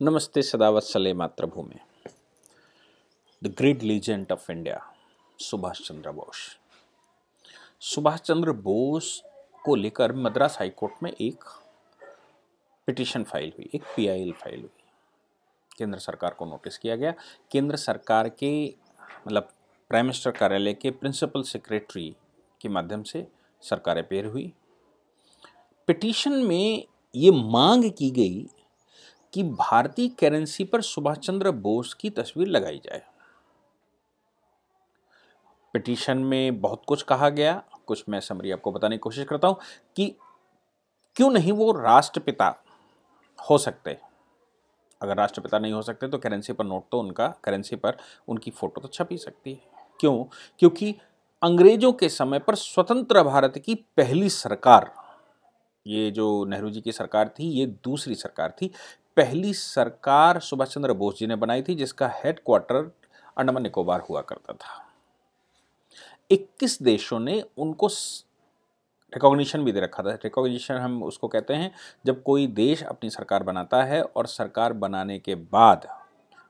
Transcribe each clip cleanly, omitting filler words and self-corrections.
नमस्ते सदावत्सले मातृभूमि। The great legend of India Subhash Chandra Bose. Subhash Chandra Bose को लेकर मद्रास हाईकोर्ट में एक पिटीशन फाइल हुई, एक पीआईएल फाइल हुई। केंद्र सरकार को नोटिस किया गया। केंद्र सरकार के प्राइम मिनिस्टर कार्यालय के प्रिंसिपल सेक्रेटरी के माध्यम से सरकार अपेयर हुई। पिटीशन में ये मांग की गई कि भारतीय करेंसी पर सुभाष चंद्र बोस की तस्वीर लगाई जाए। पिटीशन में बहुत कुछ कहा गया, कुछ मैं समरी आपको बताने की कोशिश करता हूं कि क्यों नहीं वो राष्ट्रपिता हो सकते। अगर राष्ट्रपिता नहीं हो सकते तो करेंसी पर नोट तो करेंसी पर उनकी फोटो तो छप ही सकती है। क्यों? क्योंकि अंग्रेजों के समय पर स्वतंत्र भारत की पहली सरकार, ये जो नेहरू जी की सरकार थी, ये दूसरी सरकार थी। पहली सरकार सुभाष चंद्र बोस जी ने बनाई थी, जिसका हेडक्वार्टर अंडमान निकोबार हुआ करता था। 21 देशों ने उनको रिकॉग्निशन भी दे रखा था। रिकॉग्निशन हम उसको कहते हैं जब कोई देश अपनी सरकार बनाता है और सरकार बनाने के बाद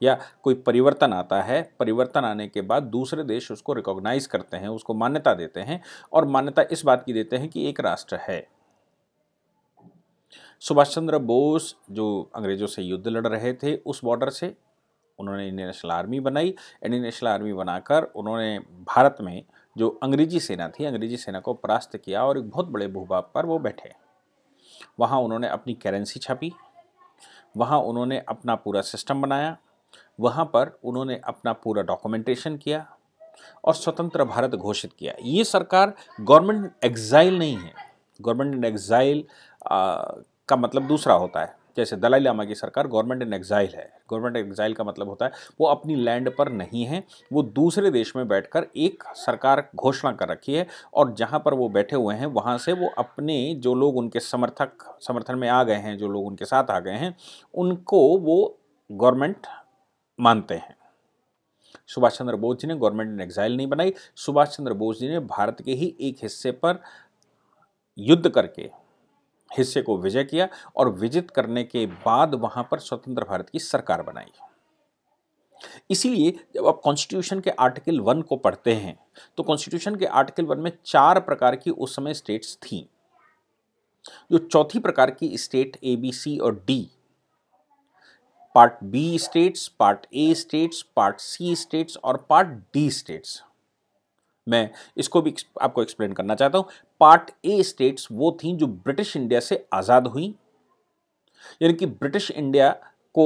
या कोई परिवर्तन आता है, परिवर्तन आने के बाद दूसरे देश उसको रिकॉग्नाइज करते हैं, उसको मान्यता देते हैं, और मान्यता इस बात की देते हैं कि एक राष्ट्र है। सुभाष चंद्र बोस जो अंग्रेजों से युद्ध लड़ रहे थे, उस बॉर्डर से उन्होंने इंडियन नेशनल आर्मी बनाई। इंडियन नेशनल आर्मी बनाकर उन्होंने भारत में जो अंग्रेजी सेना थी, अंग्रेजी सेना को परास्त किया और एक बहुत बड़े भूभाग पर वो बैठे। वहाँ उन्होंने अपनी करेंसी छापी, वहाँ उन्होंने अपना पूरा सिस्टम बनाया, वहाँ पर उन्होंने अपना पूरा डॉक्यूमेंटेशन किया और स्वतंत्र भारत घोषित किया। ये सरकार गवर्नमेंट एग्जाइल नहीं है। गवर्नमेंट इन एग्जाइल का मतलब दूसरा होता है। जैसे दलाई लामा की सरकार गवर्नमेंट इन एग्जाइल है। गवर्नमेंट एग्जाइल का मतलब होता है वो अपनी लैंड पर नहीं है, वो दूसरे देश में बैठकर एक सरकार घोषणा कर रखी है और जहां पर वो बैठे हुए हैं वहां से वो अपने जो लोग उनके समर्थन में आ गए हैं, जो लोग उनके साथ आ गए हैं, उनको वो गवर्नमेंट मानते हैं। सुभाष चंद्र बोस जी ने गवर्नमेंट इन एग्जाइल नहीं बनाई। सुभाष चंद्र बोस जी ने भारत के ही एक हिस्से पर युद्ध करके हिस्से को विजय किया और विजित करने के बाद वहां पर स्वतंत्र भारत की सरकार बनाई। इसीलिए जब आप कॉन्स्टिट्यूशन के आर्टिकल 1 को पढ़ते हैं तो कॉन्स्टिट्यूशन के आर्टिकल 1 में 4 प्रकार की उस समय स्टेट्स थी। जो चौथी प्रकार की स्टेट A, B, C और D, part B states, part A states, part C states और पार्ट डी स्टेट्स, मैं इसको भी आपको एक्सप्लेन करना चाहता हूं। पार्ट ए स्टेट्स वो थी जो ब्रिटिश इंडिया से आजाद हुई, यानी कि ब्रिटिश इंडिया को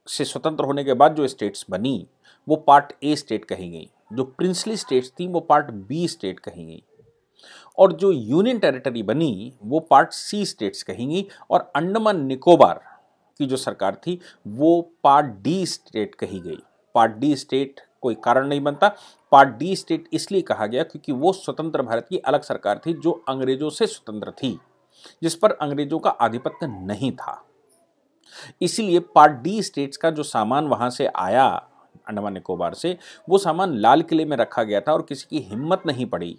से स्वतंत्र होने के बाद जो स्टेट्स बनी वो पार्ट ए स्टेट कही गई। जो प्रिंसली स्टेट्स थी वो पार्ट बी स्टेट कही गई और जो यूनियन टेरिटरी बनी वो पार्ट सी स्टेट्स कही गई और अंडमान निकोबार की जो सरकार थी वो पार्ट डी स्टेट कही गई। पार्ट डी स्टेट कोई कारण नहीं बनता, पार्ट डी स्टेट इसलिए कहा गया क्योंकि वो स्वतंत्र भारत की अलग सरकार थी जो अंग्रेजों से स्वतंत्र थी, जिस पर अंग्रेजों का आधिपत्य नहीं था। इसीलिए पार्ट डी स्टेट्स का जो सामान वहां से आया अंडमान निकोबार से, वो सामान लाल किले में रखा गया था और किसी की हिम्मत नहीं पड़ी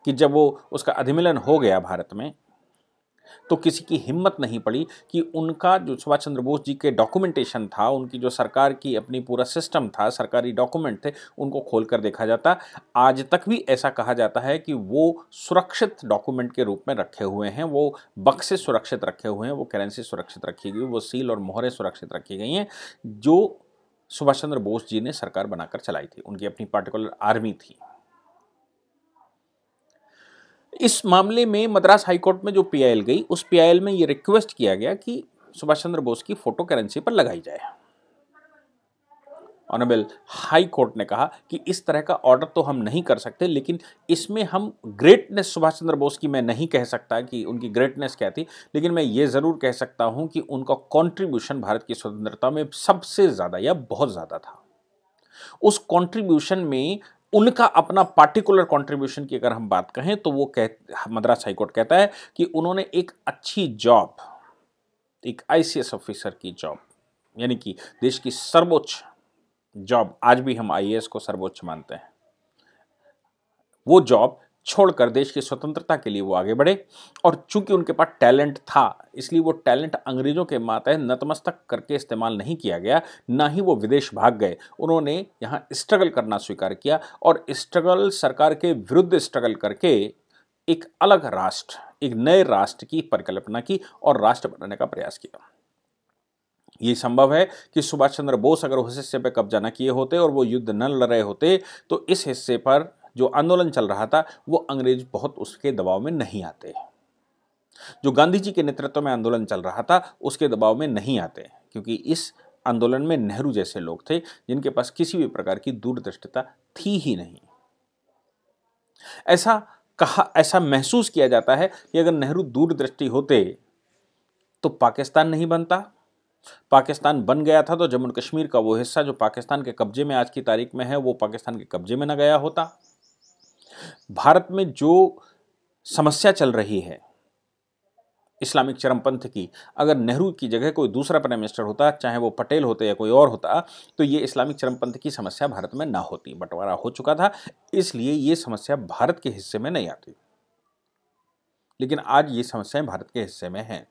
कि जब वो उसका अधिमिलन हो गया भारत में, तो किसी की हिम्मत नहीं पड़ी कि उनका जो सुभाष चंद्र बोस जी के डॉक्यूमेंटेशन था, उनकी जो सरकार की अपनी पूरा सिस्टम था, सरकारी डॉक्यूमेंट थे, उनको खोलकर देखा जाता। आज तक भी ऐसा कहा जाता है कि वो सुरक्षित डॉक्यूमेंट के रूप में रखे हुए हैं, वो बक्से सुरक्षित रखे हुए हैं, वो करेंसी सुरक्षित रखी गई, वो सील और मोहरें सुरक्षित रखी गई हैं, जो सुभाष चंद्र बोस जी ने सरकार बनाकर चलाई थी। उनकी अपनी पार्टिकुलर आर्मी थी। इस मामले में मद्रास हाईकोर्ट में जो पीआईएल गई, उस पीआईएल में यह रिक्वेस्ट किया गया कि सुभाष चंद्र बोस की फोटो करेंसी पर लगाई जाए। ऑनरेबल हाई कोर्ट ने कहा कि इस तरह का ऑर्डर तो हम नहीं कर सकते, लेकिन इसमें हम ग्रेटनेस सुभाष चंद्र बोस की मैं नहीं कह सकता कि उनकी ग्रेटनेस क्या थी, लेकिन मैं ये जरूर कह सकता हूं कि उनका कंट्रीब्यूशन भारत की स्वतंत्रता में सबसे ज्यादा या बहुत ज्यादा था। उस कंट्रीब्यूशन में उनका अपना पार्टिकुलर कंट्रीब्यूशन की अगर हम बात कहें तो वो मद्रास हाईकोर्ट कहता है कि उन्होंने एक अच्छी जॉब, एक आईसीएस ऑफिसर की जॉब, यानी कि देश की सर्वोच्च जॉब, आज भी हम आईएएस को सर्वोच्च मानते हैं, वो जॉब छोड़कर देश की स्वतंत्रता के लिए वो आगे बढ़े। और चूंकि उनके पास टैलेंट था, इसलिए वो टैलेंट अंग्रेजों के मातहत नतमस्तक करके इस्तेमाल नहीं किया गया, ना ही वो विदेश भाग गए। उन्होंने यहाँ स्ट्रगल करना स्वीकार किया और स्ट्रगल, सरकार के विरुद्ध स्ट्रगल करके एक अलग राष्ट्र, एक नए राष्ट्र की परिकल्पना की और राष्ट्र बनाने का प्रयास किया। ये संभव है कि सुभाष चंद्र बोस अगर उस हिस्से पर कब्जा न किए होते और वो युद्ध न लड़ रहे होते तो इस हिस्से पर जो आंदोलन चल रहा था वो अंग्रेज बहुत उसके दबाव में नहीं आते। जो गांधी जी के नेतृत्व में आंदोलन चल रहा था उसके दबाव में नहीं आते, क्योंकि इस आंदोलन में नेहरू जैसे लोग थे जिनके पास किसी भी प्रकार की दूरदृष्टिता थी ही नहीं। ऐसा महसूस किया जाता है कि अगर नेहरू दूरदृष्टि होते तो पाकिस्तान नहीं बनता। पाकिस्तान बन गया था तो जम्मू कश्मीर का वो हिस्सा जो पाकिस्तान के कब्जे में आज की तारीख में है वो पाकिस्तान के कब्जे में न गया होता। भारत में जो समस्या चल रही है इस्लामिक चरमपंथ की, अगर नेहरू की जगह कोई दूसरा प्राइम मिनिस्टर होता, चाहे वो पटेल होते या कोई और होता, तो ये इस्लामिक चरमपंथ की समस्या भारत में ना होती। बंटवारा हो चुका था, इसलिए ये समस्या भारत के हिस्से में नहीं आती। लेकिन आज ये समस्याएं भारत के हिस्से में हैं।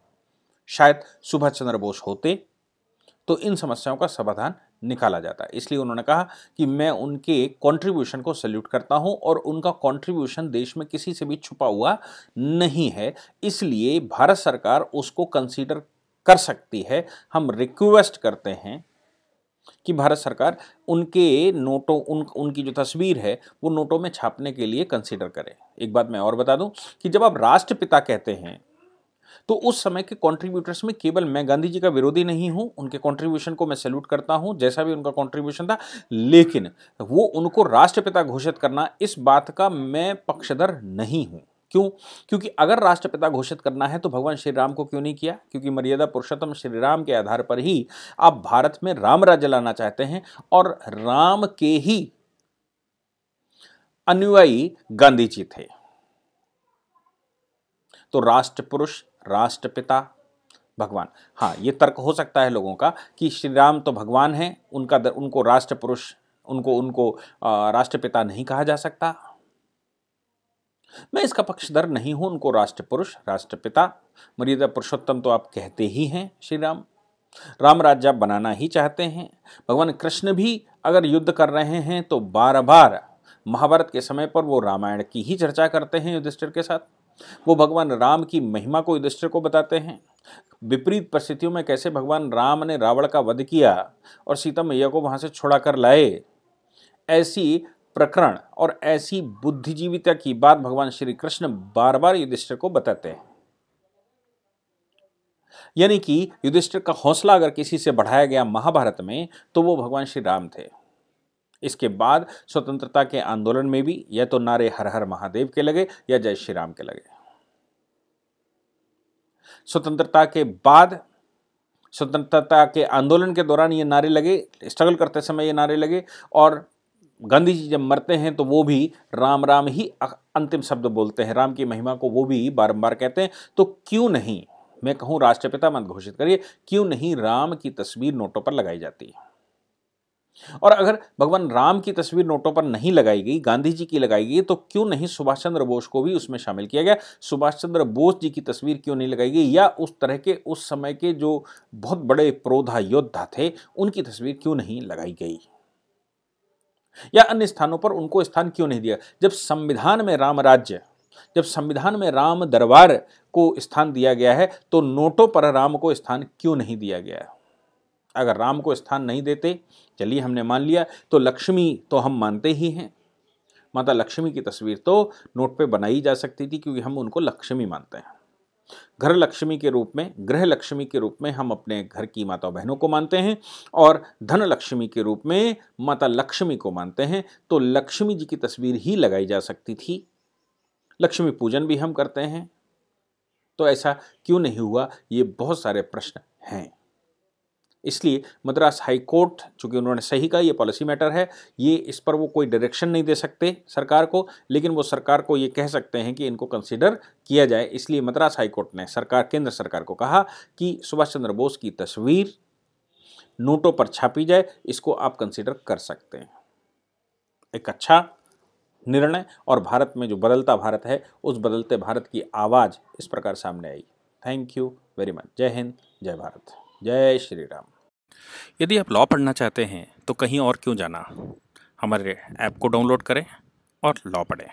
शायद सुभाष चंद्र बोस होते तो इन समस्याओं का समाधान निकाला जाता है। इसलिए उन्होंने कहा कि मैं उनके कंट्रीब्यूशन को सैल्यूट करता हूं और उनका कंट्रीब्यूशन देश में किसी से भी छुपा हुआ नहीं है, इसलिए भारत सरकार उसको कंसीडर कर सकती है। हम रिक्वेस्ट करते हैं कि भारत सरकार उनके नोटों, उनकी जो तस्वीर है वो नोटों में छापने के लिए कंसीडर करे। एक बात मैं और बता दूं कि जब आप राष्ट्रपिता कहते हैं तो उस समय के कंट्रीब्यूटर्स में केवल मैं गांधी जी का विरोधी नहीं हूं, उनके कंट्रीब्यूशन को मैं सैल्यूट करता हूं, जैसा भी उनका कंट्रीब्यूशन था, लेकिन वो उनको राष्ट्रपिता घोषित करना, इस बात का मैं पक्षधर नहीं हूं। क्यों? क्योंकि अगर राष्ट्रपिता घोषित करना है तो भगवान श्री राम को क्यों नहीं किया? क्योंकि मर्यादा पुरुषोत्तम श्री राम के आधार पर ही आप भारत में राम राज्य लाना चाहते हैं और राम के ही अनुयायी गांधी जी थे। तो राष्ट्र पुरुष, राष्ट्रपिता, भगवान, हाँ ये तर्क हो सकता है लोगों का कि श्री राम तो भगवान हैं, उनको राष्ट्र पुरुष, उनको राष्ट्रपिता नहीं कहा जा सकता। मैं इसका पक्षधर नहीं हूं। उनको राष्ट्र पुरुष, राष्ट्रपिता, मर्यादा पुरुषोत्तम तो आप कहते ही हैं। श्री राम राम राज्य बनाना ही चाहते हैं। भगवान कृष्ण भी अगर युद्ध कर रहे हैं तो बार बार महाभारत के समय पर वो रामायण की ही चर्चा करते हैं युधिष्ठिर के साथ। वो भगवान राम की महिमा को युधिष्ठिर को बताते हैं। विपरीत परिस्थितियों में कैसे भगवान राम ने रावण का वध किया और सीता मैया को वहां से छुड़ा कर लाए, ऐसी प्रकरण और ऐसी बुद्धिजीविता की बात भगवान श्री कृष्ण बार बार युधिष्ठिर को बताते हैं। यानी कि युधिष्ठिर का हौसला अगर किसी से बढ़ाया गया महाभारत में तो वो भगवान श्री राम थे। इसके बाद स्वतंत्रता के आंदोलन में भी या तो नारे हर हर महादेव के लगे या जय श्री राम के लगे। स्वतंत्रता के बाद, स्वतंत्रता के आंदोलन के दौरान ये नारे लगे, स्ट्रगल करते समय ये नारे लगे, और गांधी जी जब मरते हैं तो वो भी राम राम ही अंतिम शब्द बोलते हैं। राम की महिमा को वो भी बारंबार कहते हैं। तो क्यों नहीं, मैं कहूं राष्ट्रपिता मत घोषित करिए, क्यों नहीं राम की तस्वीर नोटों पर लगाई जाती है? और अगर भगवान राम की तस्वीर नोटों पर नहीं लगाई गई, गांधी जी की लगाई गई, तो क्यों नहीं सुभाष चंद्र बोस को भी उसमें शामिल किया गया? सुभाष चंद्र बोस जी की तस्वीर क्यों नहीं लगाई गई? या उस तरह के उस समय के जो बहुत बड़े प्रोधा योद्धा थे उनकी तस्वीर क्यों नहीं लगाई गई? या अन्य स्थानों पर उनको स्थान क्यों नहीं दिया? जब संविधान में राम राज्य, जब संविधान में राम दरबार को स्थान दिया गया है तो नोटों पर राम को स्थान क्यों नहीं दिया गया? अगर राम को स्थान नहीं देते, चलिए हमने मान लिया, तो लक्ष्मी तो हम मानते ही हैं। माता लक्ष्मी की तस्वीर तो नोट पे बनाई जा सकती थी क्योंकि हम उनको लक्ष्मी मानते हैं। घर लक्ष्मी के रूप में, गृह लक्ष्मी के रूप में हम अपने घर की माता बहनों को मानते हैं और धन लक्ष्मी के रूप में माता लक्ष्मी को मानते हैं। तो लक्ष्मी जी की तस्वीर ही लगाई जा सकती थी। लक्ष्मी पूजन भी हम करते हैं, तो ऐसा क्यों नहीं हुआ? ये बहुत सारे प्रश्न हैं। इसलिए मद्रास हाई कोर्ट, चूंकि उन्होंने सही कहा ये पॉलिसी मैटर है, ये इस पर वो कोई डायरेक्शन नहीं दे सकते सरकार को, लेकिन वो सरकार को ये कह सकते हैं कि इनको कंसीडर किया जाए। इसलिए मद्रास हाई कोर्ट ने केंद्र सरकार को कहा कि सुभाष चंद्र बोस की तस्वीर नोटों पर छापी जाए, इसको आप कंसीडर कर सकते हैं। एक अच्छा निर्णय और भारत में जो बदलता भारत है, उस बदलते भारत की आवाज़ इस प्रकार सामने आई। Thank you very much. जय हिंद, जय भारत, जय श्री राम। यदि आप लॉ पढ़ना चाहते हैं तो कहीं और क्यों जाना, हमारे ऐप को डाउनलोड करें और लॉ पढ़ें।